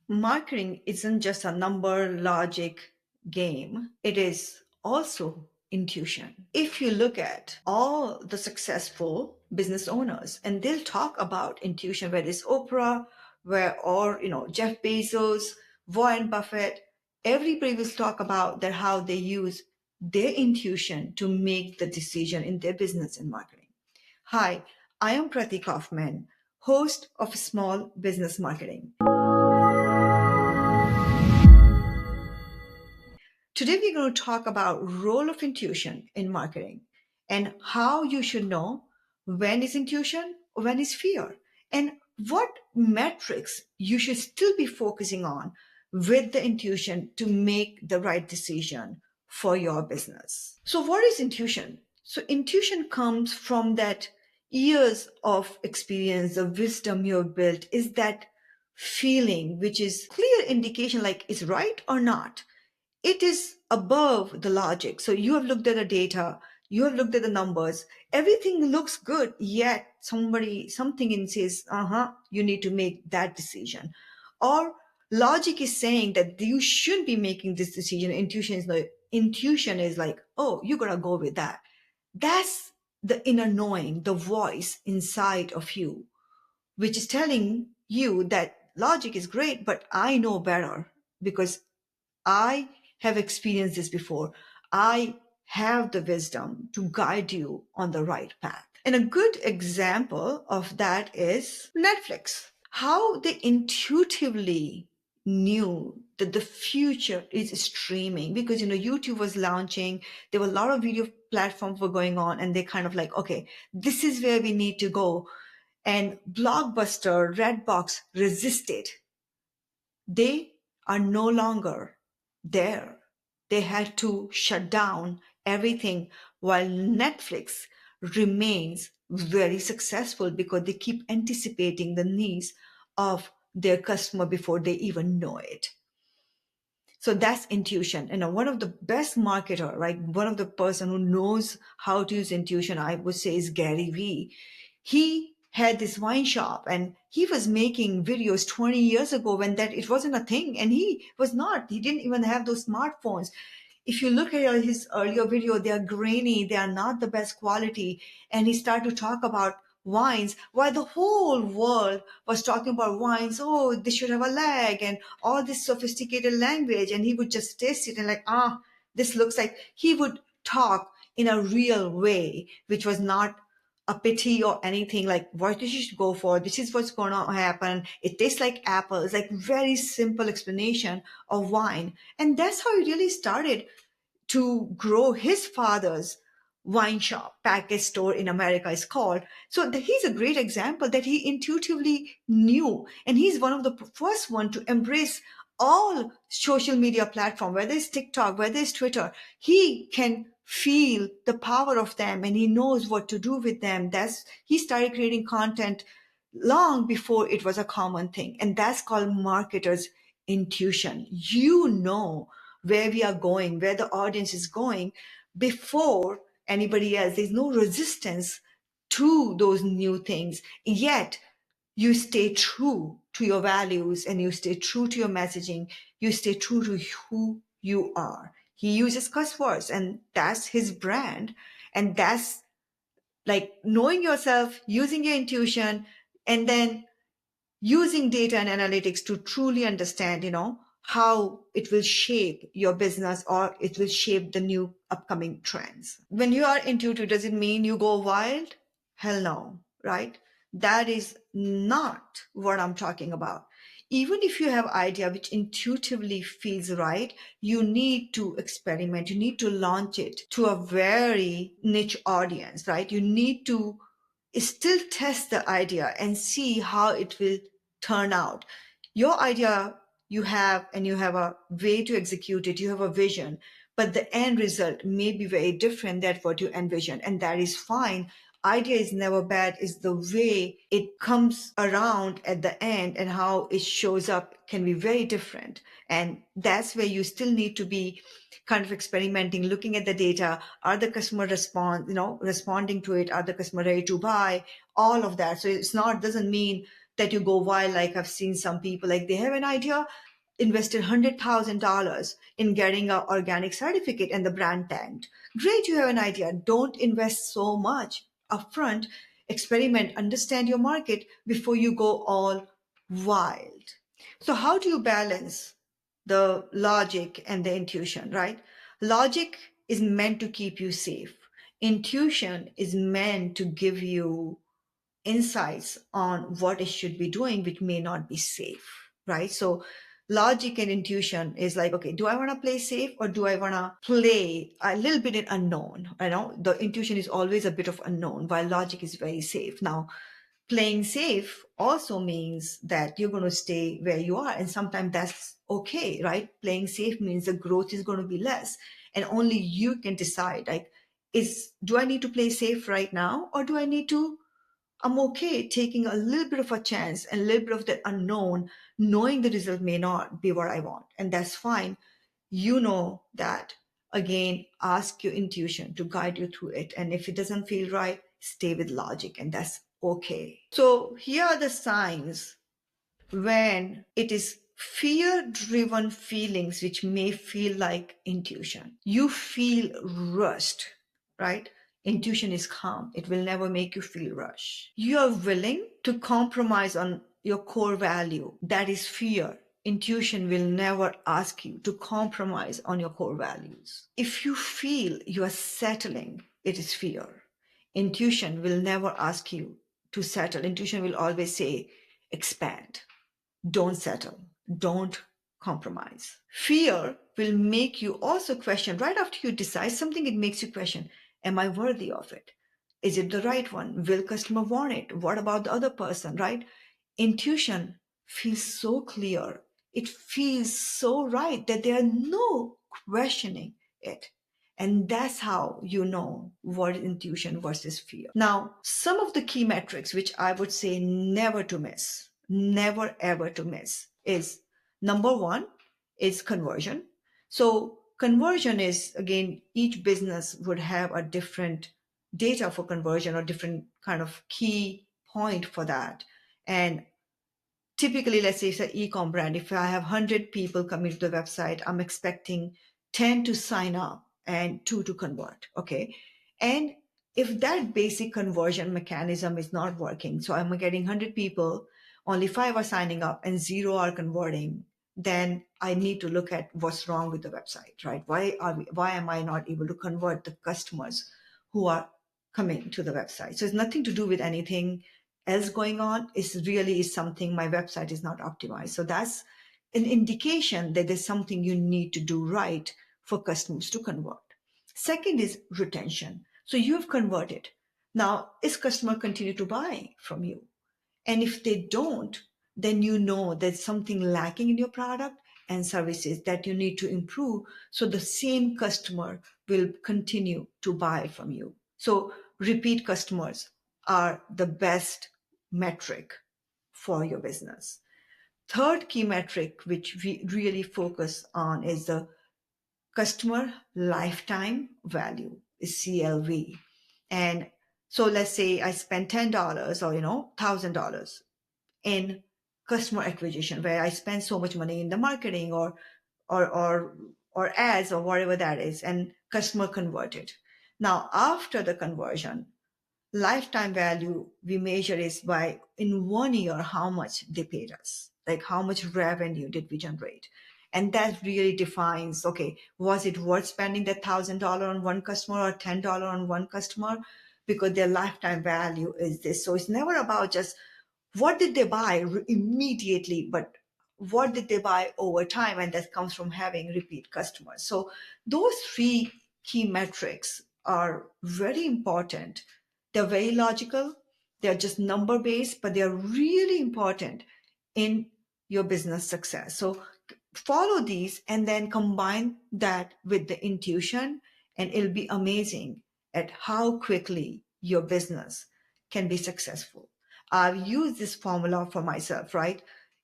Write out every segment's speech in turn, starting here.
Marketing isn't just a number logic game, it is also intuition. If you look at all the successful business owners, and they'll talk about intuition, whether it's Oprah, Jeff Bezos, Warren Buffett, everybody will talk about that how they use their intuition to make the decision in their business and marketing. Hi, I am Prati Kaufman, host of Small Business Marketing. Today we're going to talk about role of intuition in marketing and how you should know when is intuition, when is fear, and what metrics you should still be focusing on with the intuition to make the right decision for your business. So what is intuition? So intuition comes from that years of experience, the wisdom you have built is that feeling which is clear indication like is right or not. It is above the logic. So you have looked at the data, you have looked at the numbers, everything looks good, yet something in says, you need to make that decision. Or logic is saying that you shouldn't be making this decision. Intuition is like, oh, you gotta go with that. That's the inner knowing, the voice inside of you, which is telling you that logic is great, but I know better because I have experienced this before. I have the wisdom to guide you on the right path. And a good example of that is Netflix. How they intuitively knew that the future is streaming because YouTube was launching, there were a lot of video platforms were going on, and they kind of like, okay, this is where we need to go. And Blockbuster, Redbox resisted. They are no longer there. They had to shut down everything while Netflix remains very successful because they keep anticipating the needs of their customer before they even know it. So that's intuition. One of the best marketer, right? One of the person who knows how to use intuition, I would say, is Gary Vee. He had this wine shop and he was making videos 20 years ago when that it wasn't a thing, and he didn't even have those smartphones. If you look at his earlier video, they are grainy, they are not the best quality. And he started to talk about wines while the whole world was talking about wines. Oh, they should have a leg and all this sophisticated language. And he would just taste it and like, this looks like he would talk in a real way, which was not a pity or anything like what you should go for. This is what's going to happen. It tastes like apples, like very simple explanation of wine. And that's how he really started to grow his father's wine shop, package store in America is called. So he's a great example that he intuitively knew. And he's one of the first one to embrace all social media platform, whether it's TikTok, whether it's Twitter. He can feel the power of them and he knows what to do with them. He started creating content long before it was a common thing. And that's called marketers intuition. You know where we are going, where the audience is going before anybody else. There's no resistance to those new things. Yet you stay true to your values and you stay true to your messaging. You stay true to who you are. He uses cuss words and that's his brand. And that's like knowing yourself, using your intuition, and then using data and analytics to truly understand, how it will shape your business or it will shape the new upcoming trends. When you are intuitive, does it mean you go wild? Hell no, right? That is not what I'm talking about. Even if you have idea which intuitively feels right, you need to experiment. You need to launch it to a very niche audience, right? You need to still test the idea and see how it will turn out. Your idea you have, and you have a way to execute it, you have a vision, but the end result may be very different than what you envision, and that is fine. Idea is never bad, it's the way it comes around at the end and how it shows up can be very different. And that's where you still need to be kind of experimenting, looking at the data. Are the customer responding to it? Are the customer ready to buy? All of that. So doesn't mean that you go wild. Like I've seen some people, like they have an idea, invested $100,000 in getting an organic certificate and the brand tanked. Great, you have an idea. Don't invest so much upfront. Experiment, understand your market before you go all wild. So, how do you balance the logic and the intuition, right? Logic is meant to keep you safe. Intuition is meant to give you insights on what it should be doing, which may not be safe, right? So logic and intuition is like, okay, do I want to play safe or do I want to play a little bit in unknown? I know the intuition is always a bit of unknown, while logic is very safe. Now, playing safe also means that you're going to stay where you are. And sometimes that's okay, right? Playing safe means the growth is going to be less. And only you can decide, like, do I need to play safe right now? Or do I need to I'm okay taking a little bit of a chance and a little bit of that unknown, knowing the result may not be what I want. And that's fine. You know that. Again, ask your intuition to guide you through it. And if it doesn't feel right, stay with logic, and that's okay. So here are the signs when it is fear driven feelings which may feel like intuition. You feel rushed, right? Intuition is calm. It will never make you feel rush. You are willing to compromise on your core value. That is fear. Intuition will never ask you to compromise on your core values. If you feel you are settling, it is fear. Intuition will never ask you to settle. Intuition will always say, expand. Don't settle. Don't compromise. Fear will make you also question right after you decide something, it makes you question, am I worthy of it? Is it the right one? Will customer want it? What about the other person, right? Intuition feels so clear. It feels so right that there are no questioning it. And that's how you know what is intuition versus fear. Now, some of the key metrics, which I would say never ever to miss, is number one is conversion. So conversion is, again, each business would have a different data for conversion or different kind of key point for that. And typically, let's say it's an e-com brand, if I have 100 people coming to the website, I'm expecting 10 to sign up and 2 to convert. Okay. And if that basic conversion mechanism is not working, so I'm getting 100 people, only 5 are signing up and 0 are converting, then I need to look at what's wrong with the website, right? Why am I not able to convert the customers who are coming to the website? So it's nothing to do with anything else going on. Is really is something, my website is not optimized. So that's an indication that there's something you need to do right for customers to convert. Second is retention. So you've converted. Now, is customer continue to buy from you? And if they don't, then you know there's something lacking in your product and services that you need to improve so the same customer will continue to buy from you. So repeat customers are the best metric for your business. Third key metric, which we really focus on, is the customer lifetime value, is CLV. And so let's say I spend $10 or $1,000 in customer acquisition, where I spend so much money in the marketing or or or ads or whatever that is, and customer converted. Now after the conversion, lifetime value we measure is by in 1 year how much they paid us, like how much revenue did we generate. And that really defines, okay, was it worth spending that $1,000 on one customer or $10 on one customer, because their lifetime value is this. So it's never about just what did they buy immediately, but what did they buy over time, and that comes from having repeat customers. So those three key metrics are very important. They're very logical. They're just number based, but they're really important in your business success. So follow these and then combine that with the intuition, and it'll be amazing at how quickly your business can be successful. I've used this formula for myself, right?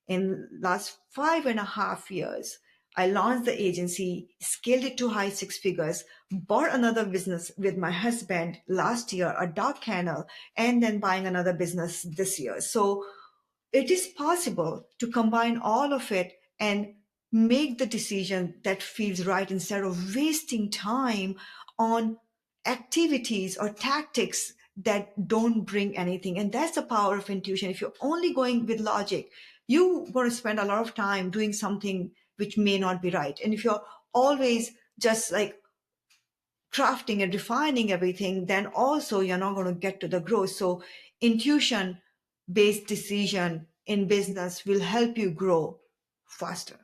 In last 5.5 years, I launched the agency, scaled it to high 6 figures, bought another business with my husband last year, a dog kennel, and then buying another business this year. So it is possible to combine all of it and make the decision that feels right instead of wasting time on activities or tactics that don't bring anything. And that's the power of intuition. If you're only going with logic, you're going to spend a lot of time doing something which may not be right. And if you're always just like crafting and refining everything, then also you're not going to get to the growth. So intuition based decision in business will help you grow faster.